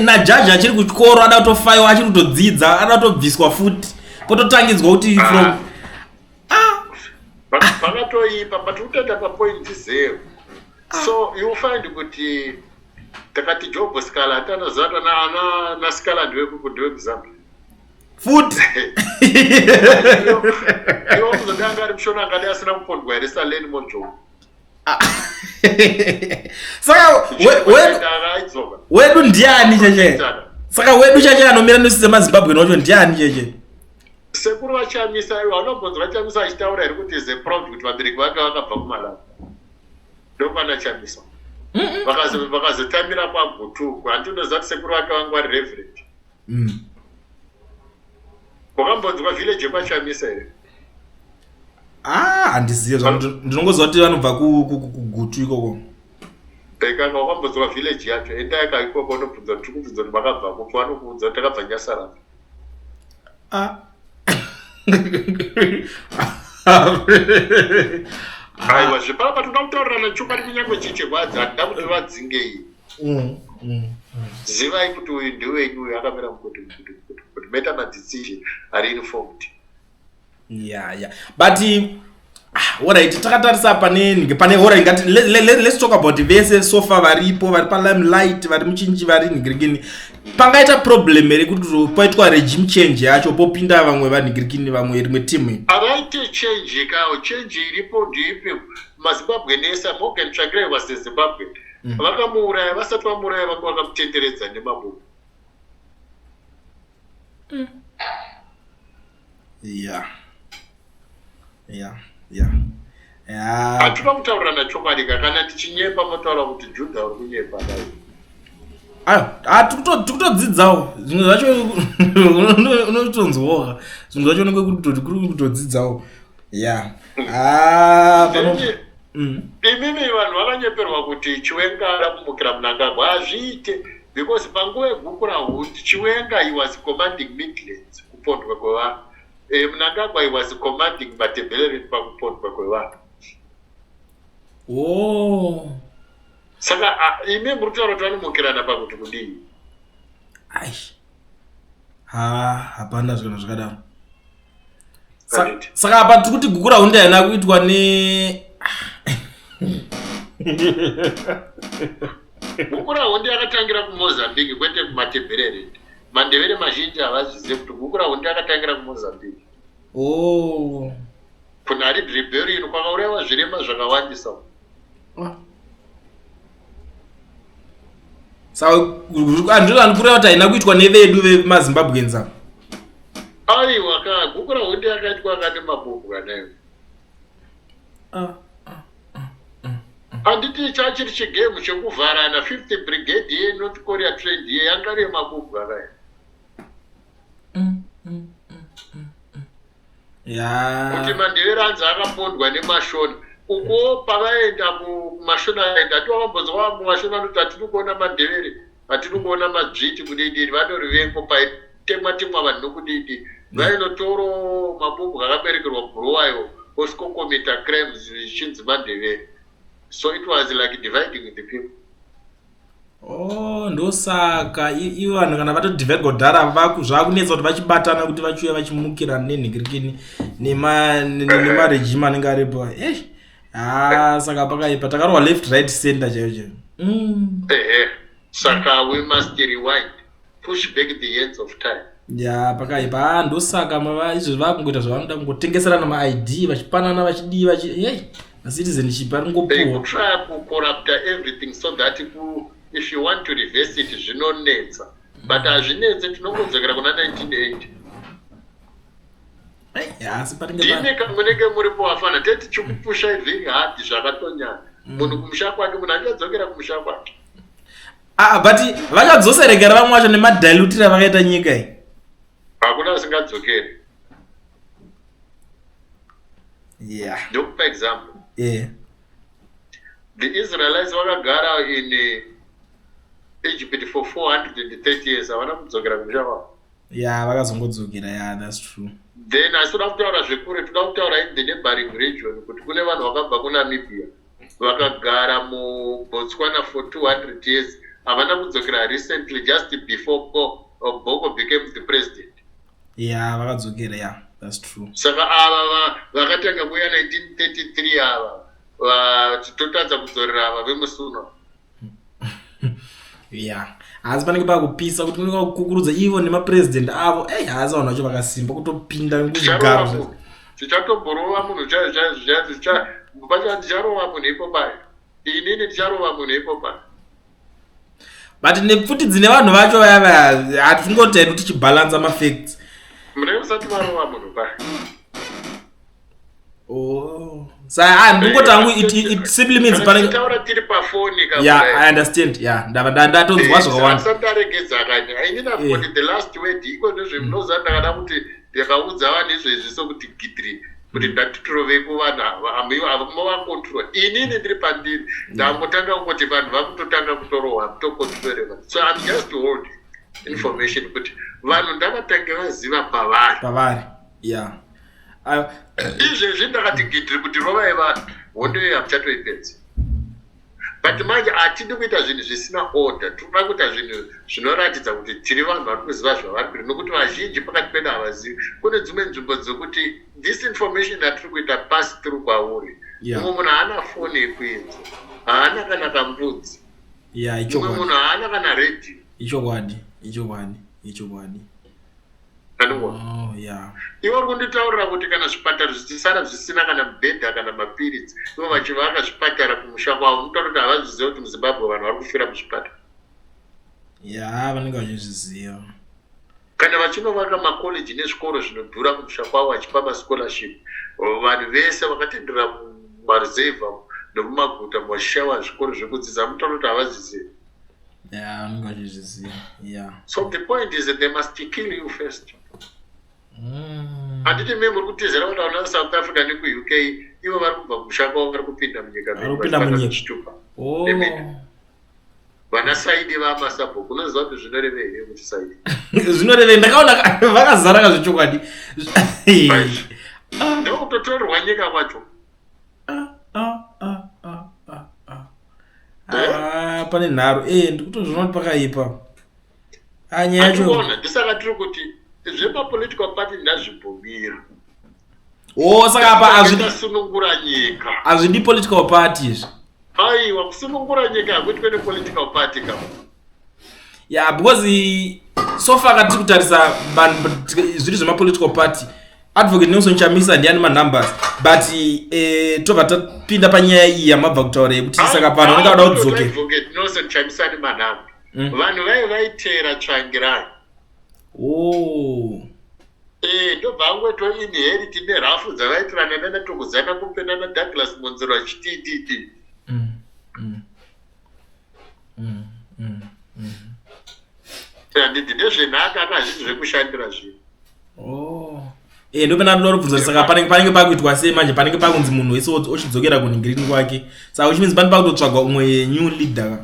S2: najaji achiri kuchikoro ada kutofaiwa achiri kutodzidza ada kutobviswa futi pototangidzwa kuti from
S1: pakatoipa patikutoenda papoint 0. So you find kuti takati Job Scala atanoziva na Scala ndewekuzambia
S2: futi
S1: iwo kuzodanga ari mushona angadi asina kupondwa here saleni mojo.
S2: Saka wedu ndiani cheche? Saka wedu cheche anomira nosize maZimbabwe nocho ndiani cheche?
S1: Sekuru vachamisa iwo vanobvunzwa vachamisa achitaura here kuti is a proud kuti vabereki vake vakabva kuMalawi. Ndopana chamisa. Vakazotamira kwaGutuku handinoziva kuti sekuru vake vangu vari reverend. Wakambonzwa village yekwachamisa here?
S2: Handizivi ndinongoziva kuti vanobva kuGutu ikoko.
S1: Kanga wakambonzwa village yacho enda yaka ikoko unobvunza kuti kubvunza kuti makabva kupo vanokuudza kuti takabva Nyasarava. Aiwa zvepapa toda kutaurirana chokwadi kunyange chichekwadzi handida kuti vadzinge iyi. Zivai kuti uyu ndewenyu uyu akamira kuti make a decision are informed.
S2: But alright, takatarisa pane alright, ngati let's talk about vese so far varipo vari pa limelight vari muchinji vari nigirikini. Pangaita problem here kuti poitwa regime change yacho popinda vamwe vanigirikini vamwe rimwe team.
S1: Avaite change kawo change iripo ndipe maZimbabwe nesa Morgan Tsvangirai was Zimbabwe. Vakamuuraya vasati vamuuraya vakamutenderedza nemabomu. Hatuna kutaurirana chokwadi kana tichinyepa motaura kuti Judha uri kunyepa dai.
S2: Tikutodzidzawo zvimwe zvacho unotonzwoka zvimwe zvacho unenge kuri kutodzidzawo.
S1: Imimi vanhu vakanyeperwa kuti Chiwenga arakumukira Mnangagwa azviite because panguva yeGukura Hundi Chiwenga he was commanding Midlands kupondwa kwevanhu. Mnangagwa he was commanding Matebeleni pakupondwa kwevanhu. Saka imi muri kutaura kuti vanomukirana pakuti kudii?
S2: Hapana zvinhu zvakadaro. Saka apa tiri kuti Gukura Hundi haina kuitwa
S1: Gukura Hundi akatangira kuMozambique kwete kuMatebeleni. Mandevere mazhinji havazvizive kuti Gukura Hundi akatangira kuMozambique. Kuna rebellion kwakaurayiwa zvirema zvakawandisa.
S2: Saka andiro anokureva kuti haina kuitwa nevedu vemaZimbabwenza.
S1: Aiwa Gukura Hundi akaitwa kane mabomu kanayo. Handiti chachiri chigame chekuvharana 50th brigade yeNorth Korea trend yanga remabomu kanayo. Kuti Mandevere anzi akapondwa nemashona. Uko pavaenda kumashona aenda atiwakambonzwa mumashona anoti hatiri kuona Mandevere hatiri kuona madzviti kudidiri vanorivengo paitemwa vanhu nokudidi vainotoro mabomu akaberekerwa Bulawayo osikokomita crimes zvichinzi Mandevere. So it was like dividing the people.
S2: Ndosaka ivo vanhu kana vatodivide godhara zvakunetsa kuti vachibatana kuti vachiuya vachimukira nenhigirikini nemarejima anenge aripo. Saka pakaipa takarwa left right center chaicho.
S1: Saka we must rewind, push back the ends of time.
S2: Pakaipa ndosaka izvo vakungoita zvavanoda kungotengeserana ma-ID vachipanana vachidii citizenship ari ngopuwa.
S1: Try to corrupt everything so that if you want to reverse it zvinonetsa, but hazvinetse tinongodzokera kuna 1980.
S2: Asi paringe
S1: ndine kamunenge muripo wafana teti chikupusha very hard zvakatonyanya munhu kumusha kwake munhu achadzokera kumusha kwake
S2: but vachadzoserekera vamwe vacho nemadilutira vakaita nyika iyi
S1: hakuna vasingadzokeri ndokupa example the Israelites vakagara in Egypt for 430 years havana kudzokera kumusha kwavo
S2: vakazongodzokera that's true.
S1: Then asitoda kutaura zvekure toda kutaura in the neighboring region kuti kune vanhu vakabva kuNamibia vakagara muBotswana for 200 years havana kudzokera recently just before Boko became the president.
S2: Vakadzokera that's true.
S1: Saka ava vakatanga kuya 1933 ava totadza kudzorera ava vemusuna.
S2: Asi panenge pakupisa kuti kunenge kukurudza ivo nemapresident avo hasi vanhu vacho vakasimba kutopinda kuzvigaro
S1: tichatomborova munhu pacho ndicharova munhu ipopayo inini ndicharova munhu ipopayo
S2: but nepfuti dzine vanhu vacho vaya hatingotenda tichibhalansa mafacts
S1: munenge musati varova munhu payo
S2: ndingoti hangu it simply means
S1: taura tiri pafoni
S2: I understand ndatonzwa zvakawanda
S1: sandaregedza kani ainina kuti the last word iko nezvemunoza ndakada kuti ndakaudza vanhu izvezvi sokuti gidri kuti ndatitrovei kuvanhu avamova control inini ndiri pandiri ndangotanga kungoti vanhu vakutotanga kutorohwa mutokontroleva so I'm just holding information kuti vanhu ndakatange vaziva pavari izvezvi ndakati gidri kuti rovai vanhu hondo iyo hamuchatoipedzi but manje hatidi kuita zvinhu zvisina order tinoda kuita zvinhu zvinoratidza kuti tiri vanhu vari kuziva zvavari kuita nokuti vazhinji pakati pedu havazivi kune dzimwe nzvimbo dzokuti this information yatiri kuita pass through kwauri umwe munhu haana foni yekuinza haana kana kambudzi umwe munhu haana kana radio
S2: ichokwadi
S1: ivo kunditaurira kuti kana zvipatara zvichisara zvisina kana mubhedha kana mapiritsi ivo vachivaka zvipatara kumusha kwavo mutoda kuti havazviziva kuti muzimbabwe vanhu vari kufira muzvipatara
S2: vanenge vachizviziva
S1: kana vachinovaka makoleji nezvikoro zvinodhura kumusha kwavo vachipa mascholarship vanhu vese vakatenderera mumaruzevha nomumaguta muvachishawa zvikoro zvekudzidza mutoda kuti havazvizivi
S2: vanenge vachizviziva
S1: so the point is that they must kill you first. Handiti mimi muri kutizera kuti vaona South Africa neku-UK ivo vari kubva kumusha kwavo vari kupinda munyika vachitupa vana saidi vamasabhuku unoziva kuti zvinorevei here kuti saidi
S2: zvinorevei ndakaona vakazara kazvechokwadi
S1: ndokutotorerwa nyika kwacho
S2: pane nharo ndikutozviona kuti pakaipa nyaya yacho
S1: ndisaka tiri kuti zvemapolitical party ndazvibhumira
S2: saka apa
S1: azvisunungura nyika
S2: hazvidi political parties
S1: aiwa kusunungura nyika hakuti kwene political party
S2: because so far katiri kutarisa zviri zvemapolitical party advocate Nelson Chamisa ndiani manumbers but tobva tapinda panyaya iyi yamabva kutaura yekuti saka pano unenge wada kudzoke
S1: advocate Nelson Chamisa ni manamba vanhu vaitera tsvangirai ndobva angotoinheriti nerafu dzavaitirana nanatokuzana kupenda naDouglas Monzero achitititi handiti ndezvenhaka akazvinhu zvekushandira zvinhu
S2: ndopena ndoda kubvunza saka panenge pakuitwa sei manje panenge pakunzi munhu wese ochidzokera kunhingirini kwake saka uchimidzi pane pakutotsvagwa umwe new leader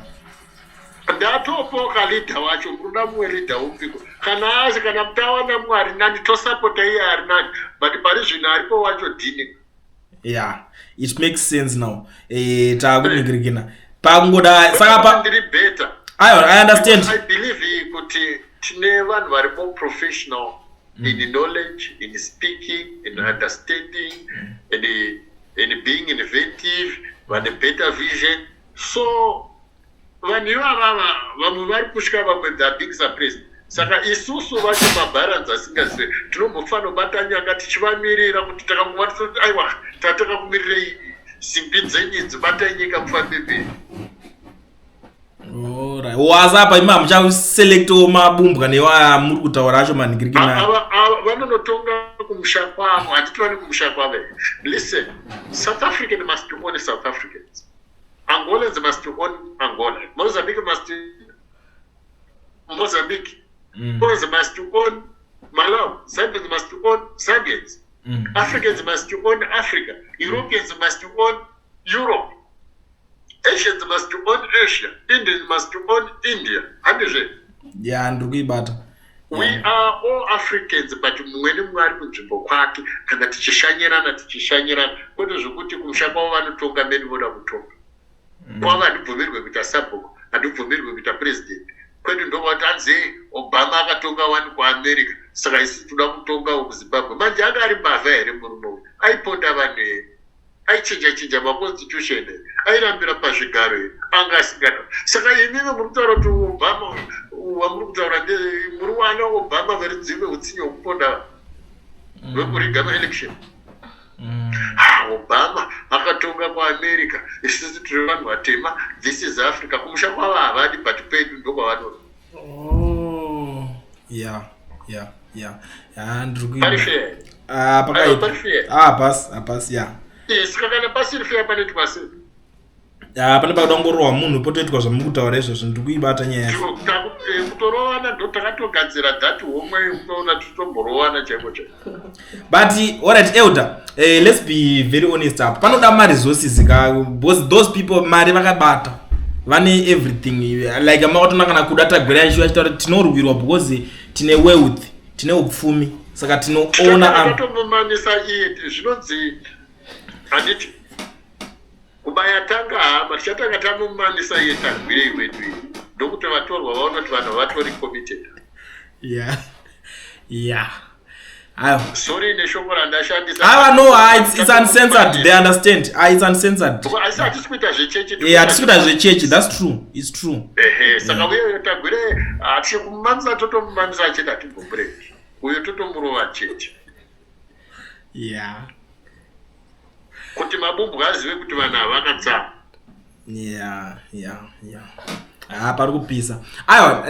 S1: ndatopoka leader wacho muruda mumwe leader upiko kana mutawana mwari nani tosapota iye ari nani but pari zvino aripo wacho dhini
S2: it makes sense now takuningirikina pakungoda saka
S1: ndiri better
S2: I understand.
S1: I believe kuti tine vanhu vari more professional in knowledge, in speaking, in understanding, in being innovative, with a better vision. So vanhu ivava vamwe vari kusvika vamwe they are being surprised. Saka isusu vacho mabalance asingazivi tinombofana kubata nyanga tichivamirira kuti takangova tisoti aiwa tatakakumirira simbi dzenyu dzibata nyika mufambe mberi.
S2: Wazapa ima muchaselect mabumbwa newa muri kutaura acho maningiriki na
S1: vanonotonga kumushakwamo hatitoni kumushakwamo. Listen, South African must own South Africans. Angolans must own Angola. Mozambique must Mozambique. Mozambique must own Malawi. Zambians must own Zambians. Africans must own Africa. Europeans must own Europe. Asians must own Asia. Indians must own India.
S2: Yeah, ndikuibata.
S1: We are all Africans, but mwene mwari kunzvimbo kwake kana tichishanyirana kwete zvokuti kumshapa vanotonga meni voda kutonga. Kwava handibvumirwe kuita sabhuku, handibvumirwe kuita president. Kwete ndovati anze Obama akatonga wani kuAmerica, saka isi toda kutonga kuZimbabwe. Manje anga ari mbavha here murume uyu, aiponda vanhu here, aichinja maconstitution here, airambira pazvigaro here, anga asingana. Saka imimi muri kutaura kuti Obama wamuri kutaura muri wana Obama vari dzive utsinye hwekuponda hwekurigama election. Obama akatonga kuAmerica, isisi tiri vanhu vatema, this is Africa. Kumusha kwava havadi but pedu ndokwavanori.
S2: Ndikuibata. Pasi yeah.
S1: Saka kana pasiri fair paneti pasiri.
S2: Pane pakadongorwa munhu potoitwa zvamukutaura izvozvo ndikuibata nyaya yacho.
S1: Kutorowana ndo takatogadzira dhati homwe unoona titomborowana chaiko.
S2: But alright Elder, let's be very honest up. Panoda ma resources because those people mari vakabata. Vane everything like amakatona kana kudata gwera yacho achitaura tinorwirwa because tine wealth, tine upfumi. Saka tinoona
S1: akatombomanisa iye zvinonzi handiti kubaya tanga hama tichatanga tamumanisa iye tagwire iwedu ndokuti vatorwa vaonoti vanhu vatori committed. Sorry neshoko randashandisa.
S2: No, it's uncensored. They understand. It's uncensored.
S1: Asi hatisi kuita zvechechi.
S2: Hatisi kuita zvechechi. That's true. It's true.
S1: Saka uye tagwire hatisi kumanisa totomumanisa achida timbobreak. Uyo totomurova chechi. Kuti mabumbu azive kuti vanhu havakatsama.
S2: Pari kupisa. Aiwa,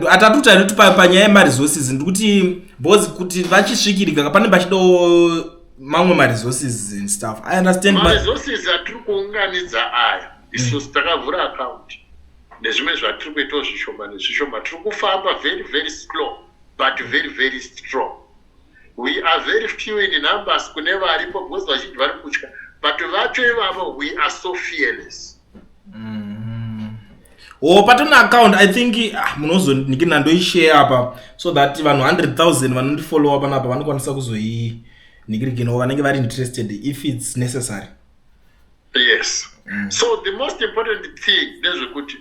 S2: atatuta kuti panyaya yemaresources ndikuti bozi kuti vachisvikirika pane pachido mamwe maresources and stuff. I understand
S1: maresources atiri kuunganidza aya. Isusu takavhura account. Nezvimwe zvatiri kuita zvishoma tiri kufamba very very slow but very very strong. We are very few in numbers kune varipo because vazhinji vari kutya. But vacho ivavo we are so fearless.
S2: Patona account I think munozonikina ndoishare apa so that vanhu 100,000 vanondifollow apa napa vanokwanisa kuzoinikirikina vanenge vari interested if it's necessary.
S1: Yes. So the most important thing ndezvekuti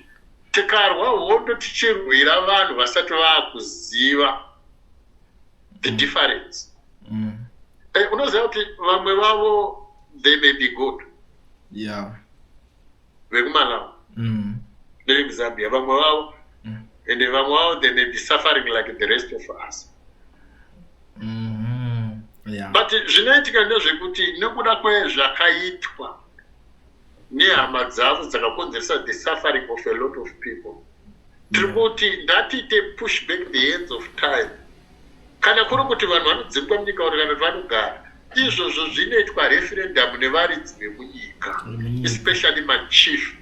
S1: tikarwa hondo tichirwira vanhu vasati vakuziva the difference. Unoziva kuti vamwe vavo they may be good. Vekumalawi. In Zambia, and they may be suffering like the rest of us. But zvinoitika ndezvekuti nekuda kwezvakaitwa nehama dzavo dzakakonzeresa the suffering of a lot of people. Tiri kuti ndatite push back the hands of time. Kana kuri kuti vanhu vanodzingwa munyika uri kana vanogara izvozvo zvinoitwa referendum nevaridzi vemunyika, especially machief.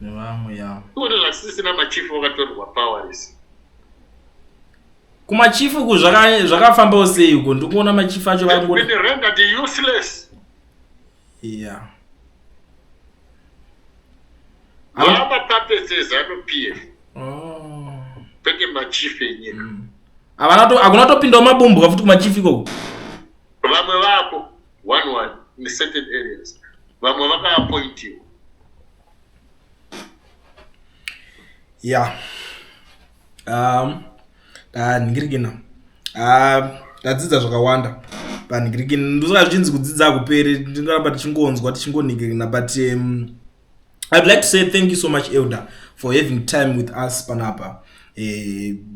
S1: Nevamwe kuone zvasisina machifu vakatorwa powerless.
S2: Kumachifu zvakafambawo sei uko ndikuona machifu acho
S1: been rendered useless. Vama puppets eZANU-PF. Peke machifu enyika.
S2: Hakuna topindawo mabumbu kafuti kumachifu ikoko.
S1: Vamwe vako one in certain areas. Vamwe vakaappointiwa.
S2: Ningirikina tadzidza zvakawanda paningirikina ndosaka zvichinzi kudzidza kuperi ndingaramba tichingonzwa tichingonikirina but I'd like to say thank you so much Elder for having time with us panapa.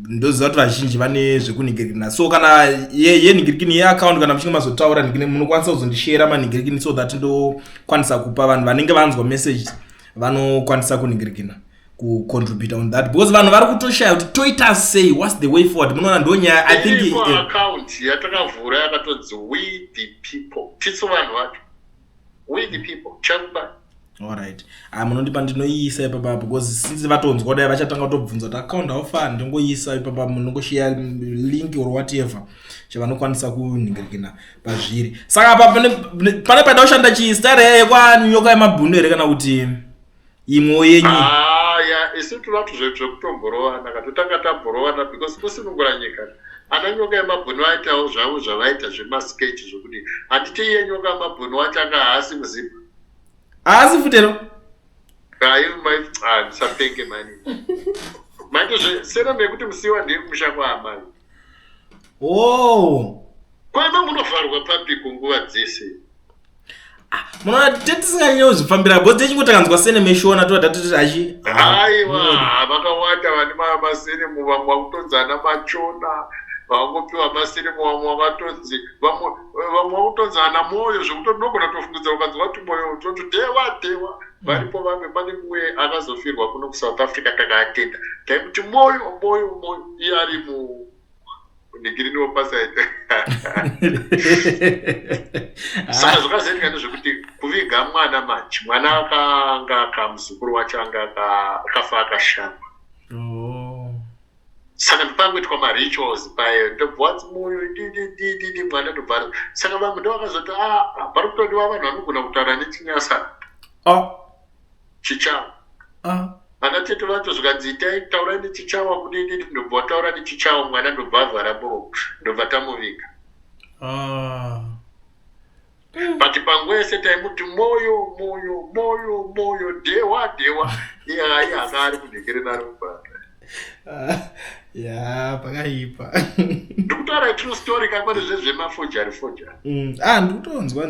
S2: Ndoziva kuti vazhinji vane zvekunikirikina so kana yeningirikini yeaccount kana muchinge mazotaura ningirikini munokwanisa kuzondishare maningirikini so that ndokwanisa kupa vanhu vanenge vanzwa message vanokwanisa kuningirikina. contribute on that because vanhu vari kutoshaya kuti toita sei, what's the way forward. Munoona ndonyaya I think
S1: account yatakavhura yakatonzi we the people, titso vanhu vacho, we the people chakuba.
S2: Alright, munondipa ndinoiisa ipapa because since vatonzwa dai vachatanga kutobvunza kuti account haufani ndingoiisa ipapa, munongoshare link or whatever chavanokwanisa kuningirikina pazviri. Saka pane pada kushanda chistare kwanyoka yemabhunu here kana kuti imwe yenyu?
S1: Isi tulatu zvekutomborowana katotanga tamborowana because kusinungura nyika ana nyoka yemabhunu aitawo zvavo zvavaita zvemasketi zvokuti handiti iye nyoka yemabhunu achanga haasi muzipa
S2: haasi futero
S1: ndisapenge mani maite sera mekuti musiwa ndiye kumusha kwaamai kwaima munovharwa papiko nguva dzese.
S2: Munoona tisinganyewo zvifambira because techingotakanzwa senemeshona todatoti achi
S1: aiwa vakawanda vane maseremu, vamwe vakutonzana machona, vangopiwa maseremu, vamwe vakatonzi vamwe vakutonzana moyo zvekuti ndogona tofungudza ukanzwa kuti moyo utoti dewa varipo vamwe. Pane mumwe akazofirwa kuno kuSouth Africa takaatenda taikuti moyo iye ari munigiri wopasite saka zvakazoitika ndezvekuti kuviga mwana manje, mwana akanga kamuzukuru wacho anga akafa akashama. Saka ndipangoitwa marituals payo ndobvwadzi moyo didi mwana ndobva. Saka vamwe ndovakazoti pari kutodiwa vanhu vanogona kutaura nechinyasa chichava. Anatete vacho zvikanzi itai taurai nechichava kudini, ndobva taura nechichava, mwana ndobva avhara muromo, ndobva tamuviga. But pangwese taimuti moyo dewa iye haka ari kudekere narumba.
S2: Pakaipa.
S1: Ndikutaura true story kakwari zvezvemafojari.
S2: Ndikutonzwa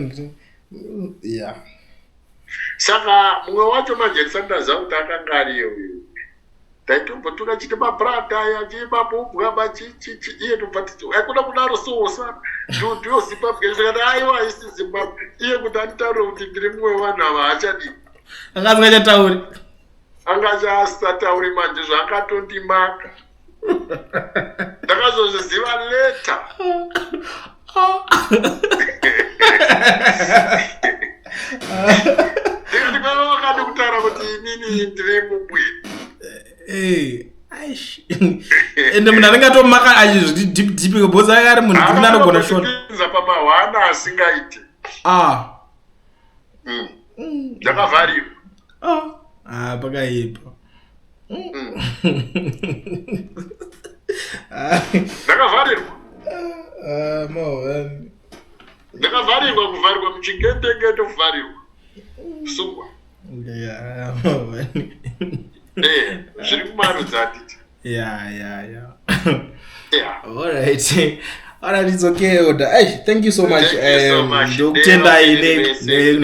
S1: Saka mumwe wacho manje ndisandaziva kuti akanga ariyo uyu. Taitombotura chiti mabrata yachimabubwa iye tobvati akuda kudaro sosa ndiyo Zimbabwe. Zvakati aiwa isi Zimbabwe, iye kuti anditaure kuti ndiri mumwe wanhu ava haachadi.
S2: Angazingachatauri.
S1: Angachasatauri manje zvakatondimaka. Ndakazozviziva leta. Ndikava wakadi kutaura kuti inini ndiri mubwini.
S2: Ende munhu anengatomaka achizviti because akari munhu kuti anogona shona
S1: pamahwana asingaiti. Ndakavhariwa.
S2: Pakaipa.
S1: Ndakavharirwa. Ndakavharirwa, kuvharirwa muchingengete, kuvharirwa sungwa. Zviri kumarudza atiti.
S2: Alright, it's okay, Oda. Thank you so much. Ndokutendai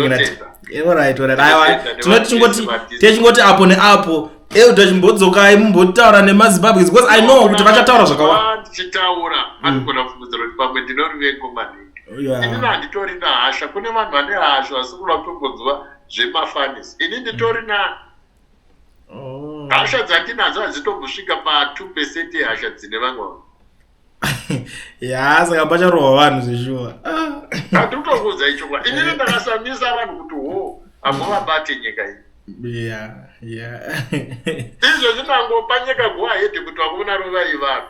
S2: alright. Tichingoti apo neapo chimbodzokai mumbotaura nemaZimbabwe because I know kuti vachataura zvakawanda.
S1: Ndichitaura anogona kufungidzira kuti pamwe ndinorivengo maningi. Inini handitori nahasha, kune vanhu vane hasha vasikuda kutongodziva zvemafanisi. Ini nditori na hasha dzandinadzo hadzitombosvika pa2% yehasha dzine vamwe vanhu.
S2: Saka pacharohwa vanhu zveshuwa.
S1: Handikutokuudza ichokwa. Inini ndakasamisa vanhu kuti hamuvabate nyika iyi. Izvo zvinangopa nyika go ahead kuti hakuna rovai vanhu.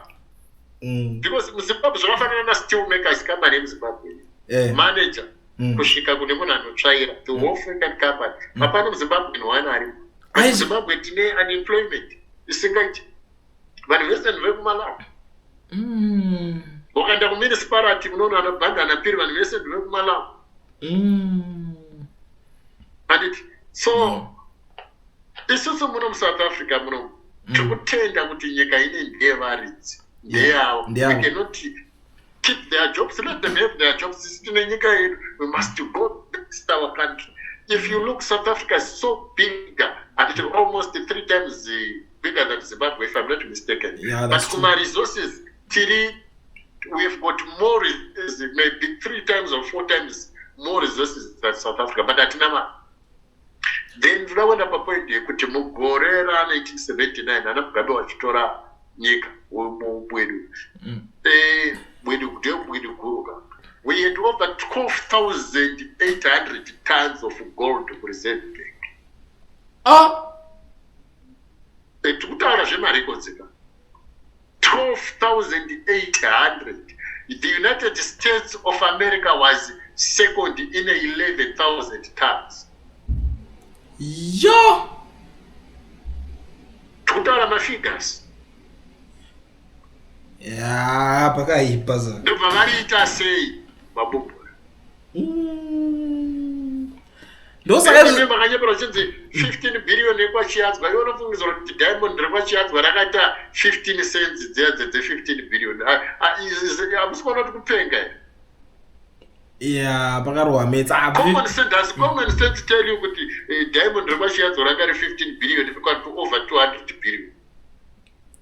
S1: Because muZimbabwe zvakafanana na-steel makers company yemuZimbabwe. Manager kusvika kune munhu anotsvaira the whole African company. Hapana muZimbabwe nowani arimo. MuZimbabwe tine unemployment isingaiti. Vanhu vese ndevekuMalawi. Ukaenda kumunicipality munoona anobhadhana piri vanhu vese ndevekuMalawi. Handiti. So isusu muno muSouth Africa muno tikutenda kuti nyika ine ndeyevaridzi. Ndeyavo. We cannot keep their jobs. Let them have their jobs. This is nyika yedu. We must go next our country. If you look, South Africa is so bigger, and it's almost 3 times bigger than Zimbabwe, if I'm not mistaken. But Kuma resources, we've got more resources, maybe 3 times or 4 times more resources than South Africa. But at Nama, then tunakwenda papoint yekuti mugore ra1979 ana Mugabe wachitora nyika mubwedu bwedu guruka. We had over 12,800 tons of gold to reserve bank. Tikutaura zvemarekodzika 12,800. The United States of America was second in 11,000 tons.
S2: Yo!
S1: Tikutaura mafigures.
S2: Ya, pakaipa za.
S1: Ndobva variita sei mabubura.
S2: Ndosaka
S1: makanyepera chinzi 15 billion ekwachiadzwa. Iwo unofungidzwa kuti diamond rekwachiadzwa rakaita 15 cents dze 15 billion. Hamusi kuona kuti kupenga here.
S2: Yeah, pakarowa metsa.
S1: Common sense tell you kuti diamond rekwachiadzwa rakari 15 billion equal to over 200 billion.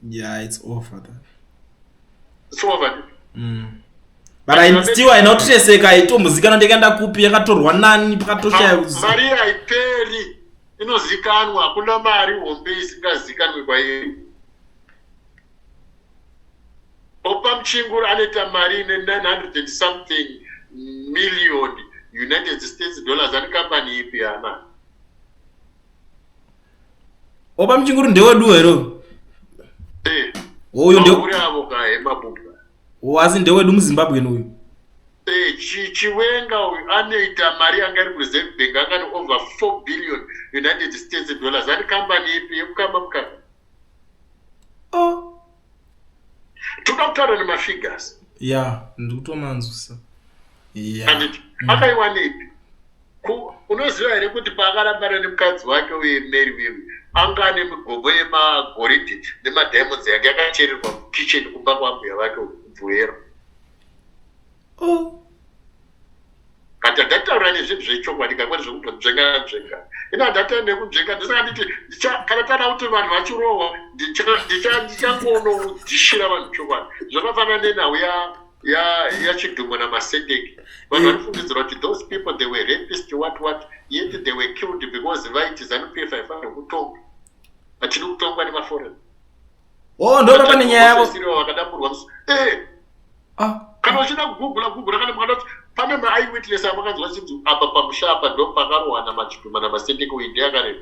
S2: Yeah, it's over that.
S1: It's over.
S2: But I still inotreseka itombozikana ndikaenda kupi yakatorwa nani pakatoshaya kuzi.
S1: Mari haiperi. Inozikanwa hakuna mari hombe isingazikanwi kwairi. Opa Mchinguru anoita mari ine 900 and something million United States dollars ani company ipi ana.
S2: Opa Mchinguru ndewedu hero. Oyo ndio
S1: uri avo kae mabubwa.
S2: Wazi ndewedu muZimbabwe uyu.
S1: Chiwenga uyu anoita mari anga iri kureserve bank anga ni over 4 billion United States dollars ani company ipi yekukamba mukaka. Tukakutaura nemafigures.
S2: Yeah, ndikutomanzwisa. Yeah.
S1: Anditi akaiwana ipi? Unoziva here kuti paakarambana nemukadzi wake uye Mary Wewe anga ane migomo yemagoridhe nemadiamonds yanga yakachererwa mukitchen kumba kwambuya vake Mvuyero. Kati ndataura nezvinhu zvechokwadi kakwari zvekutodzvengana. Ino handataura nekudzvenga ndisaka nditi kana tana kuti vanhu vachirohwa ndichangonodhishira vanhu chokwadi. Zvakafanana nenhau yaChidhumbu naMasedeki. Vanhu vanofungidzira kuti those people they were rapists what yet they were killed because vaiti ZANU-PF haifanira kutonga. Hatidi kutongwa nemaforeign.
S2: Ndo pane nyaya yako.
S1: Siriwa vakadamburwa musi. Kana uchida kugugula kana mukadati pane ma-eyewitness amakanzwa chinzi apa pamusha apa ndo pakarohwa naMachidhumbu naMasedeki uinde yakareba.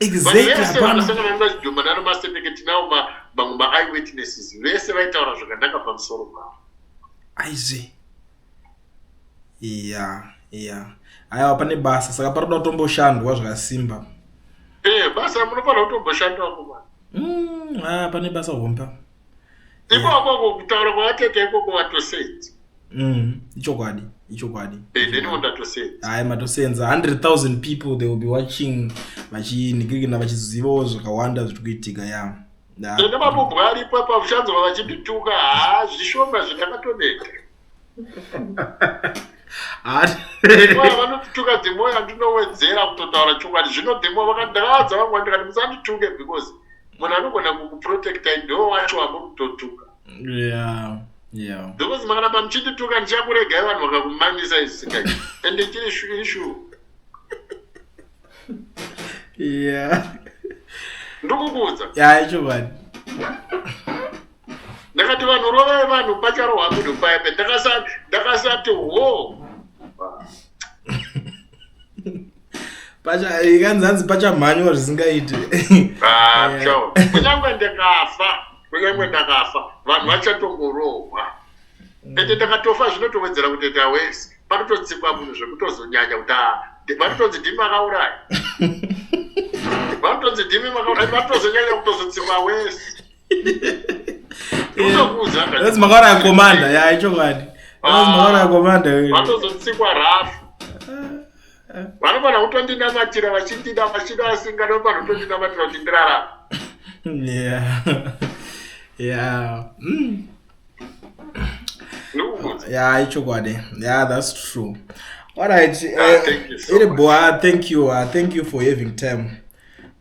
S2: Exactly.
S1: Vese vanasangana naMachidhumbu naMasedeki tinawo mamwe ma-eyewitnesses vese vaitaura zvakanaka pamusoro pavo.
S2: Aize. Yeah. Aiwa pane basa saka paroda kutomboshandwa zvakasimba.
S1: Basa munofanira kutomboshandawo kumwana.
S2: Pane basa homba.
S1: Ikoko kutaura kwavatete ikoko watosenza.
S2: Ichokwadi.
S1: Neni wandatosenza.
S2: Matosenza 100,000 people they will be watching vachinigirikina vachizivawo zvakawanda zviri kuitika ya.
S1: Nene mabubwa aripo pavushanzwa vachindituka zvishoma zvindakatoneka. Vanotituka dhemo yandinowedzera kutotaura chokwadi zvino dhemo vakadharadza vamwe ndikati musandituke because munhu anogona kukuprotecta ndo wacho amuri kutotuka. Because makaramba muchindituka ndichakuregai vanhu vakakumanyisa isisingai ende chiri shuru. Ndikukuudza.
S2: Ichokwadi.
S1: Ndakati vanhu rovai vanhu pacharohwa munhu paipe ndakasati
S2: pacha ikanzanzi pachamhanywa zvisingaiti.
S1: Kunyangwe ndakafa vanhu vachatongorohwa ende ndakatofa zvinotowedzera kuteta wese panototsikwa munhu zvekutozonyanya kuti vanotonzi ndimi akauraya. Vanotonzi ndimi makauraya vanotozonyanya kutozotsikwa wese.
S2: That's makara ya komanda ichokwadi. That's makara ya komanda.
S1: Vanotozotsikwa rafu. Vanofana kutondinamatira vachindida vasinga ndofanira kutondinamatira kuti ndirarama.
S2: Ichokwadi. That's true. All right. Thank you so much. Thank you for having time.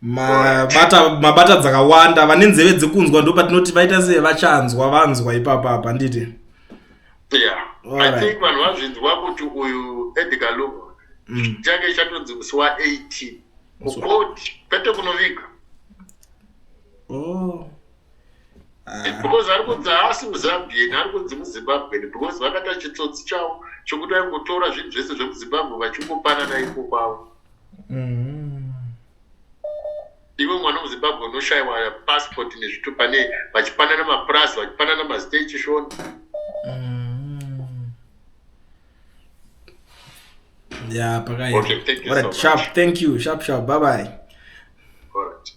S2: Mabata dzakawanda vane nzeve dzekunzwa ndo patinoti vaita sevachanzwa vanzwa ipapa nditi.
S1: I think vanhu vazvinzwa kuti uyu Edgar Lungu chake chatonzi musi wa18 kukoti kwete kunoviga because ari kunzi haasi muZambian ari kunzi muZimbabwe because vakata chitsotsi chavo chokuti vaingotora zvinhu zvese zvemuZimbabwe vachingopanana iko kwavo. Iwe mwana muZimbabwe unoshayiwa passport nezvitupa vachipanana mapurasi vachipanana mastation.
S2: Yeah, Pagai.
S1: Okay, thank you
S2: All right,
S1: so
S2: sharp.
S1: much.
S2: Thank you. Sharp. Bye bye.
S1: All right.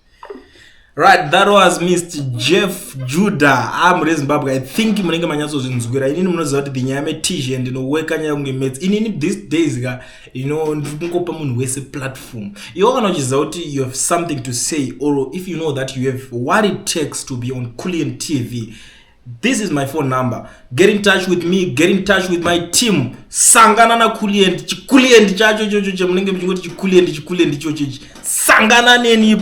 S2: Right, that was Mr. Jeff Judah. I'm from Zimbabwe. I think munenge manyaso zvinzwira. Inini munoziva kuti dinyame tizhe ndinoweka nyaya kunge mates. Inini these days ndikungopa munhu wese platform. Iwe kana uchiziva kuti you have something to say, or if you know that you have what it takes to be on Kulian TV, this is my phone number. Get in touch with me, get in touch with my team. Sangana na Kulian chacho chocho munenge mchingoti Kulian chocho. Sangana neni